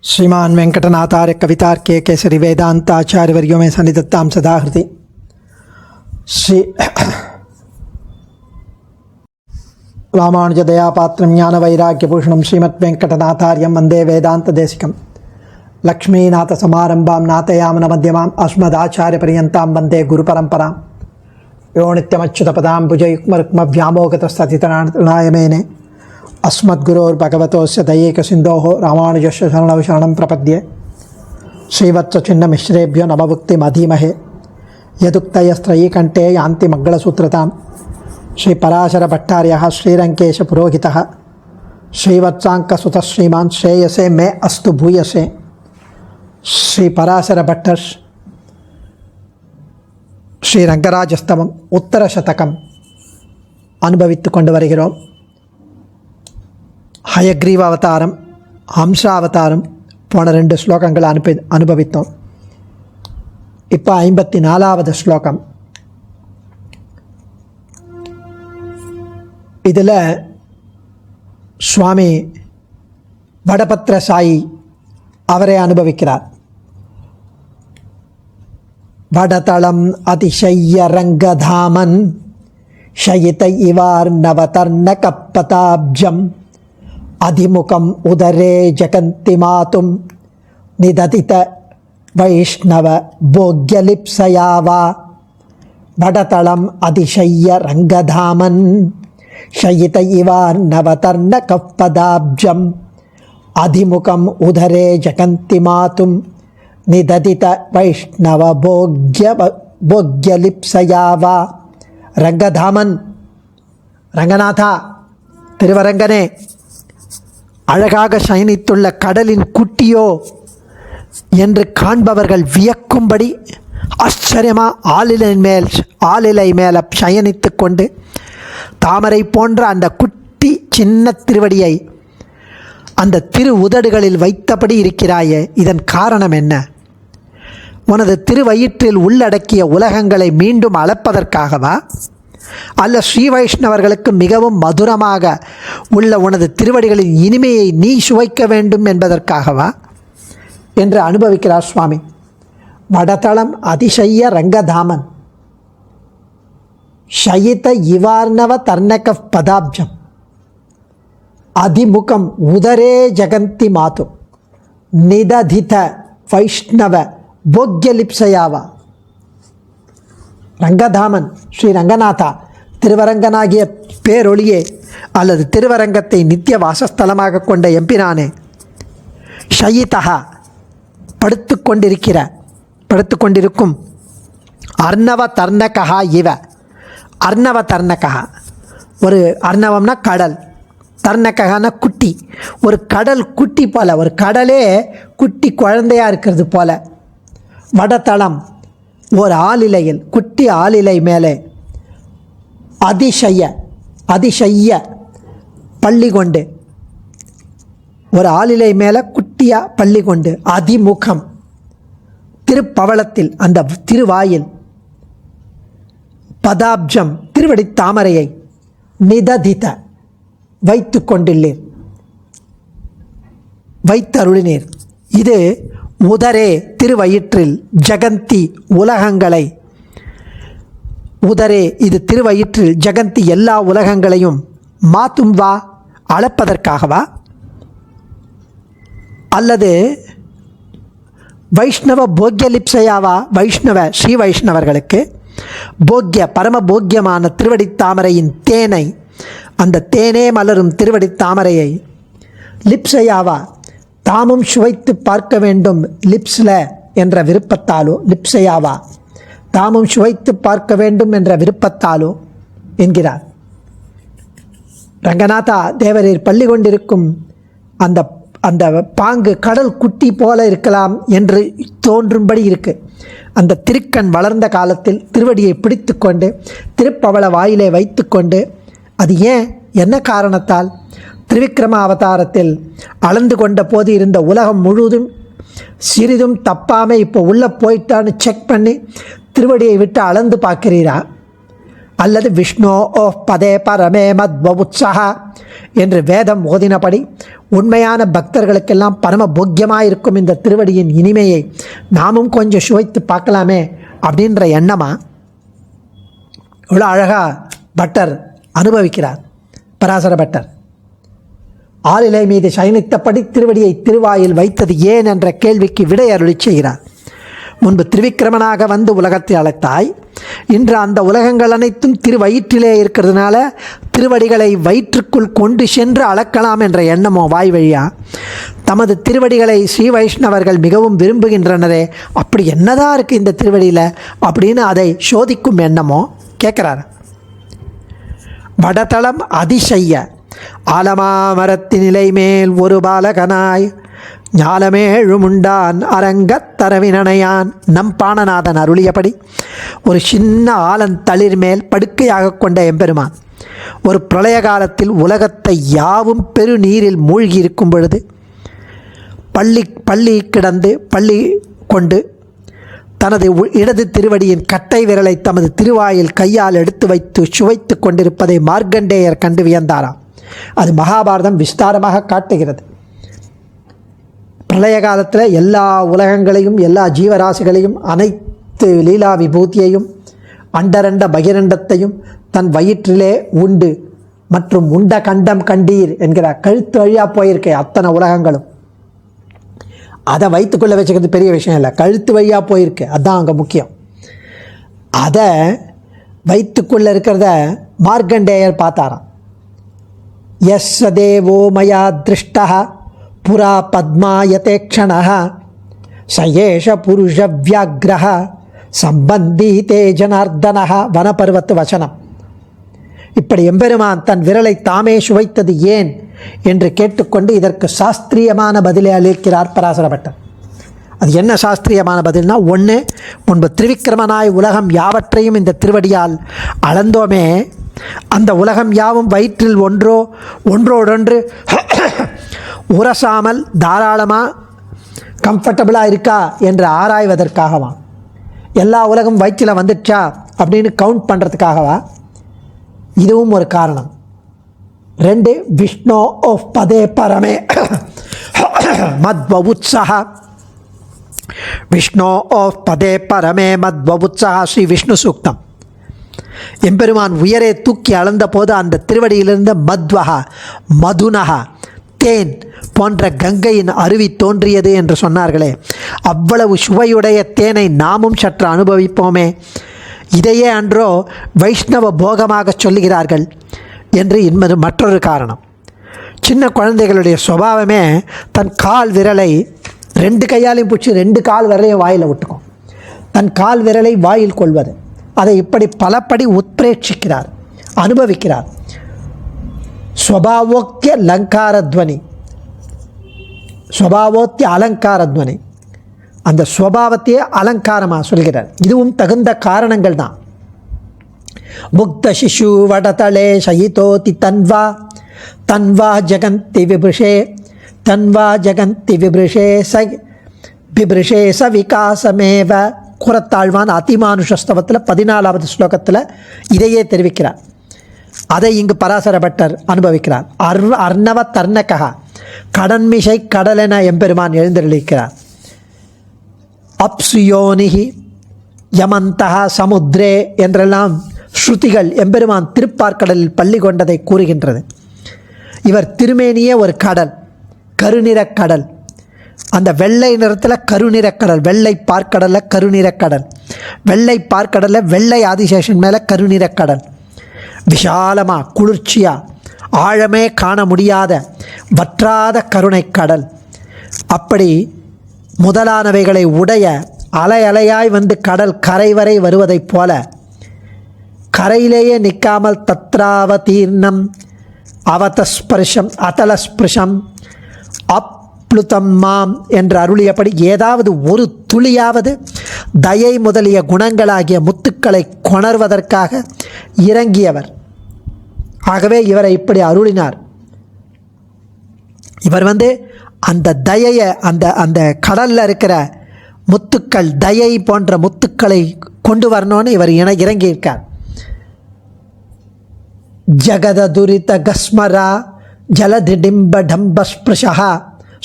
श्रीमान वेंकटनाथार्य कवितार्के केसरी वेदांताचार्यवर्यो में सन्निधत्तां सदा हृदि श्री रामानुजदयापात्रं ज्ञानवैराग्यभूषणं श्रीमद्वेंकटनाथार्यं वन्दे वेदान्तदेशिकं लक्ष्मीनाथसमारम्भां नाथयामनमध्यमाम् अस्मदाचार्यपर्यन्तां वन्दे गुरुपरम्परां यो नित्यमच्युतपदाम्बुजयुग्मरुक्मव्यामोगतस्तथितनाय अस्मद्गुरोर्भगवतोस्य दयैकसिन्धोः रामानुजस्य शरणौ शरणं प्रपद्ये श्रीवत्सचिन्नमिश्रेभ्यो नमभुक्तिमधीमहे यदुक्तयस्त्रयीकण्ठे यान्ति मङ्गलसूत्रतां श्रीपराशरभट्टार्यः श्रीरङ्केशपुरोहितः श्रीवत्साङ्कसुतः श्रीमान् श्रेयसे मे अस्तु भूयसे श्रीपराशरभट्टर् श्रीरङ्गराजस्तवम् उत्तरशतकम् अनुभवित्तुक கொண்டு வருகிறோம். ஹயக்ரீவ அவதாரம், ஹம்சா அவதாரம் போன 2 ஸ்லோகங்களை அனுபவித்தோம். இப்போ 54வது ஸ்லோகம். இதில் சுவாமி வடபத்ர சாயி அவரை அனுபவிக்கிறார். வடதளம் அதிசய்ய ரங்கதாமன் ஷயித இவார் நவதர்ண கப்பதாப்ஜம் அதிமுகம் உதரே ஜகந்தி மாதும் நிததித வைஷ்ணவ போக்யலிப்சயாவா. வடதளம் அதிசய்ய ரங்கதாமன் ஷயித இவார் நவதர்ண கப்பதாப்ஜம் அதிமுகம் உதரே ஜகந்தி மாதும் நிததித வைஷ்ணவ போக்யலிப்சயாவா. ரங்கதாமன், ரங்கநாதா, திருவரங்கனே, அழகாக சயனித்துள்ள கடலின் குட்டியோ என்று காண்பவர்கள் வியக்கும்படி ஆச்சரியமாக ஆளிலை மேலே சயனித்து கொண்டு தாமரை போன்ற அந்த குட்டி சின்ன திருவடியை அந்த திரு உதடுகளில் வைத்தபடி இருக்கிறாயே, இதன் காரணம் என்ன? உனது திருவயிற்றில் உள்ளடக்கிய உலகங்களை மீண்டும் அளப்பதற்காகவா, அல்ல ஸ்ரீ வைஷ்ணவர்களுக்கு மிகவும் மதுரமாக உள்ள உனது திருவடிகளின் இனிமையை நீ சுவைக்க வேண்டும் என்பதற்காகவா என்று அனுபவிக்கிறார் சுவாமி. வடதளம் அதிசய்ய ரங்கதாமன் ஷயித இவார்ணவ தர்ணக பதாப்ஜம் அதிமுகம் உதரே ஜகந்தி மாது நிததித வைஷ்ணவ போக்யலிப்சயாவா. ரங்கதாமன், ஸ்ரீ ரங்கநாதா, திருவரங்கனாகிய பேரொளியே அல்லது திருவரங்கத்தை நித்திய வாசஸ்தலமாக கொண்ட எம்பிரானே, ஷயிதா படுத்துக்கொண்டிருக்கும் அர்ணவ தர்ணகா இவ. அர்ணவ தர்ணகா, ஒரு அர்ணவம்னா கடல், தர்ணகான குட்டி, ஒரு கடல் குட்டி போல, ஒரு கடலே குட்டி குழந்தையாக இருக்கிறது போல. வடதளம், ஒரு ஆளிலையில், குட்டி ஆளிலை மேலே அதிசய்ய பள்ளி கொண்டு, ஒரு ஆளிலை மேலே குட்டியாக பள்ளி கொண்டு, அதிமுகம் திருப்பவளத்தில் அந்த திருவாயில், பதாப்ஜம் திருவடி தாமரையை, நிததித வைத்து கொண்டுள்ளீர், வைத்தருளினீர். இது உதரே திருவயிற்றில் ஜகந்தி உலகங்களை, உதரே இது திருவயிற்றில் ஜகந்தி எல்லா உலகங்களையும் மாத்தும் வா அளப்பதற்காகவா, அல்லது வைஷ்ணவ போக்யலிப்சையாவா. வைஷ்ணவ ஸ்ரீ வைஷ்ணவர்களுக்கு போக்ய பரம போக்கியமான திருவடி தாமரையின் தேனை, அந்த தேனே மலரும் திருவடி தாமரையை லிப்சையாவா தாமும் சுவைத்து பார்க்க வேண்டும் லிப்ஸில் என்ற விருப்பத்தாலோ, லிப்சையாவா தாமும் சுவைத்து பார்க்க வேண்டும் என்ற விருப்பத்தாலோ என்கிறார். ரங்கநாதா தேவரீர் பள்ளி கொண்டிருக்கும் அந்த அந்த பாங்கு கடல் குட்டி போல இருக்கலாம் என்று தோன்றும்படி இருக்கு. அந்த திருக்கண் வளர்ந்த காலத்தில் திருவடியை பிடித்து கொண்டு திருப்பவள வாயிலை வைத்து கொண்டு, அது ஏன், என்ன காரணத்தால்? திருவிக்கிரம அவதாரத்தில் அளந்து கொண்ட போது இருந்த உலகம் முழுவதும் சிறிதும் தப்பாமல் இப்போ உள்ளே போயிட்டான்னு செக் பண்ணி திருவடியை விட்டு அளந்து பார்க்கிறீரா? அல்லது விஷ்ணோ ஓ பதே பரமே மத்வவுத்ஸஹா என்று வேதம் ஓதினபடி உண்மையான பக்தர்களுக்கெல்லாம் பரம போக்கியமாக இருக்கும் இந்த திருவடியின் இனிமையை நாமும் கொஞ்சம் சுவைத்து பார்க்கலாமே அப்படின்ற எண்ணமாக இவ்வளோ அழகாக பட்டர் அனுபவிக்கிறார். பராசர பட்டர் ஆளிலை மீது சயனித்தபடி திருவடியை திருவாயில் வைத்தது ஏன் என்ற கேள்விக்கு விடை அருளி செய்கிறார். முன்பு திருவிக்கிரமனாக வந்து உலகத்தை அழைத்தாய், இன்று அந்த உலகங்கள் அனைத்தும் திருவயிற்றிலே இருக்கிறதுனால திருவடிகளை வயிற்றுக்குள் கொண்டு சென்று அளக்கலாம் என்ற எண்ணமோ வாய் வழியா தமது திருவடிகளை ஸ்ரீ வைஷ்ணவர்கள் மிகவும் விரும்புகின்றனரே, அப்படி என்னதான் இருக்குது இந்த திருவடியில் அப்படின்னு அதை சோதிக்கும் எண்ணமோ கேட்குறார். வடதளம் அதிசய்ய ஆலமாமரத்தின் நிலை மேல் ஒரு பாலகனாய் ஞாலமேழுமுண்டான் அரங்கத்தரவினையான் நம் பாணநாதன் அருளியபடி ஒரு சின்ன ஆலன் தளிர் மேல் படுக்கையாக கொண்ட எம்பெருமான் ஒரு பிரளய காலத்தில் உலகத்தை யாவும் பெரு நீரில் மூழ்கி இருக்கும் பொழுது பள்ளி கொண்டு தனது இடது திருவடியின் கட்டை விரலை தமது திருவாயில் கையால் எடுத்து வைத்து சுவைத்து கொண்டிருப்பதை மார்க்கண்டேயர் கண்டு வியந்தாராம். அது மகாபாரதம் விஸ்தாரமாக காட்டுகிறது. பிரளய காலத்தில் எல்லா உலகங்களையும் எல்லா ஜீவராசிகளையும் அனைத்து லீலா விபூதியையும் அண்டரண்ட பகிரண்டத்தையும் தன் வயிற்றிலே உண்டு மற்றும் உண்ட கண்டம் கண்டீர் என்கிற கழுத்து வழியாக போயிருக்கே அத்தனை உலகங்களும் அதை வைத்துக்கொள்ள வச்சுக்கிறது பெரிய விஷயம் இல்லை, கழுத்து வழியாக போயிருக்கு, அதுதான் அங்கே முக்கியம். அதை வைத்துக்கொள்ள இருக்கிறத மார்க்கண்டேயர் பார்த்தாராம். எஸ் தேவோ மயா திருஷ்டா புரா பத்மாயதே க்ஷணः சயேஷ புருஷ வியாக்ரஹ சம்பந்தி தே ஜனார்தனः வனபர்வத்து வசனம். இப்படி எம்பெருமான் தன் விரலை தாமே சுவைத்தது ஏன் என்று கேட்டுக்கொண்டு இதற்கு சாஸ்திரியமான பதிலை அளிக்கிறார் பராசர பட்டர். அது என்ன சாஸ்திரியமான பதில்னா, ஒன்று, முன்பு திருவிக்கிரமனாய் உலகம் யாவற்றையும் இந்த திருவடியால் அளந்தோமே, அந்த உலகம் யாவும் வயிற்றில் ஒன்றோடொன்று உரசாமல் தாராளமாக கம்ஃபர்டபுளாக இருக்கா என்று ஆராய்வதற்காகவா, எல்லா உலகம் வயிற்றில் வந்துடுச்சா அப்படின்னு கவுண்ட் பண்ணுறதுக்காகவா, இதுவும் ஒரு காரணம். ரெண்டு, விஷ்ணு ஓ பதே பரமே மத்வவுத்ஸஹா, விஷ்ணு ஓ பதே பரமே மத்வவுத்ஸஹா ஸ்ரீ விஷ்ணு சூக்தம். எம்பெருமான் உயரே தூக்கி அளந்த போது அந்த திருவடியிலிருந்து மத்வஹா மதுனஹா தேன் போன்ற கங்கையின் அருவி தோன்றியது என்று சொன்னார்களே, அவ்வளவு சுவையுடைய தேனை நாமும் சற்று அனுபவிப்போமே, இதையே அன்றோ வைஷ்ணவ போகமாக சொல்லுகிறார்கள் என்று என்பது மற்றொரு காரணம். சின்ன குழந்தைகளுடைய சுபாவமே தன் கால் விரலை ரெண்டு கையாலையும் பிடிச்சி ரெண்டு கால் விரலையும் வாயில் விட்டுக்கும், தன் கால் விரலை வாயில் கொள்வது. அதை இப்படி பலப்படி உத்பிரேட்சிக்கிறார், அனுபவிக்கிறார். ஸ்வபாவோக்கிய அலங்காரத்வனி, ஸ்வபாவோத்திய அலங்காரத்வனி, அந்த ஸ்வபாவத்தையே அலங்காரமாக சொல்கிறார். இதுவும் தகுந்த காரணங்கள் தான். முக்த சிசு வடதளே சயிதோதி தன்வா தன்வா ஜகந்தி விபிருஷே தன்வா ஜகந்தி விபிருஷே விபிருஷே ச விகாசமேவ. குரத்தாழ்வான் அதிமானுஷஸ்தவத்தில் 14வது ஸ்லோகத்தில் இதையே தெரிவிக்கிறார். அதை இங்கு பராசர பட்டர் அனுபவிக்கிறார். அர்ணவ தர்ணகா கடன்மிசை கடலென எம்பெருமான் எழுந்தருளிக்கிறார். அப்சுயோனிகி யமந்தகா சமுத்ரே என்றெல்லாம் ஸ்ருதிகள் எம்பெருமான் திருப்பார்க்கடலில் பள்ளி கொண்டதை கூறுகின்றது. இவர் திருமேனியே ஒரு கடல், கருநிறக்கடல். அந்த வெள்ளை நிறத்தில் கருநிறக்கடல், வெள்ளை பார்க்கடலில் கருநிறக்கடல், வெள்ளை பார்க்கடலில் வெள்ளை ஆதிசேஷன் மேலே கருநிறக்கடல். விஷாலமாக குளிர்ச்சியாக ஆழமே காண முடியாத வற்றாத கருணை கடல். அப்படி முதலானவைகளை உடைய அலை அலையாய் வந்து கடல் கரை வரை வருவதைப் போல கரையிலேயே நிற்காமல் தத்ராவதீர்ணம் அவதஸ்பர்ஷம் அதலஸ்பிருஷம் அப்ளுதம் மாம் என்று அருளியபடி ஏதாவது ஒரு துளியாவது தயை முதலிய குணங்களாகிய முத்துக்களை கொணர்வதற்காக இறங்கியவர். ஆகவே இவரை இப்படி அருளினார். இவர் அந்த தயையை அந்த கடலில் இருக்கிற முத்துக்கள், தயை போன்ற முத்துக்களை கொண்டு வரணும்னு இவர் இறங்கியிருக்கார். ஜகததுரித கஸ்மரா ஜலதிடிம்ப டம்பஸ்பிருஷா.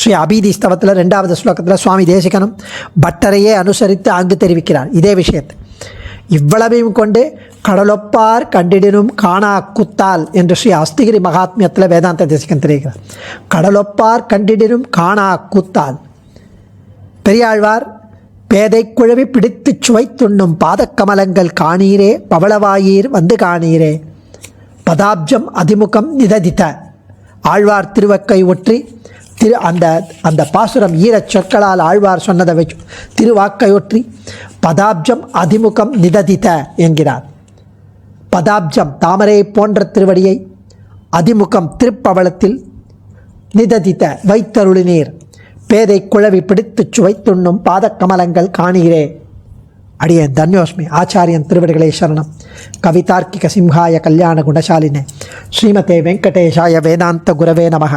ஸ்ரீ அபீதி ஸ்தவத்தில் 2வது ஸ்லோகத்தில் சுவாமி தேசிகனும் பட்டரையே அனுசரித்து அங்கு தெரிவிக்கிறார் இதே விஷயத்தை. இவ்வளவையும் கொண்டு கடலொப்பார் கண்டிடினும் காணா குத்தால் என்று ஸ்ரீ அஸ்திகிரி மகாத்மியத்தில் வேதாந்த தேசிகன் தெரிவிக்கிறார். கடலொப்பார் கண்டிடினும் காணா குத்தால். பெரியாழ்வார் பேதை குழவி பிடித்து சுவைத்துண்ணும் பாதக்கமலங்கள் காணீரே பவளவாயீர் வந்து காணீரே பதாப்ஜம் அதிமுகம் நிததித்த. ஆழ்வார் திருவக்கை ஒற்றி அந்த பாசுரம் ஈரச் சொற்களால் ஆழ்வார் சொன்னதை வச்சு திருவாக்கை ஒற்றி பதாப்ஜம் அதிமுகம் நிததித்த என்கிறார். பதாப்ஜம் தாமரை போன்ற திருவடியை, அதிமுகம் திருப்பவளத்தில், நிததித்த வைத்தருளினீர், பேதை குழவி பிடித்து சுவைத்துண்ணும் பாதக்கமலங்கள் காணீரே. அடியேன் தன்யோஸ்மி. ஆச்சாரியன் திருவடிகளே சரணம். கவிதார்க்கிக சிம்ஹாய கல்யாண குணசாலினே ஸ்ரீமதே வெங்கடேஷாய வேதாந்த குரவே நமः.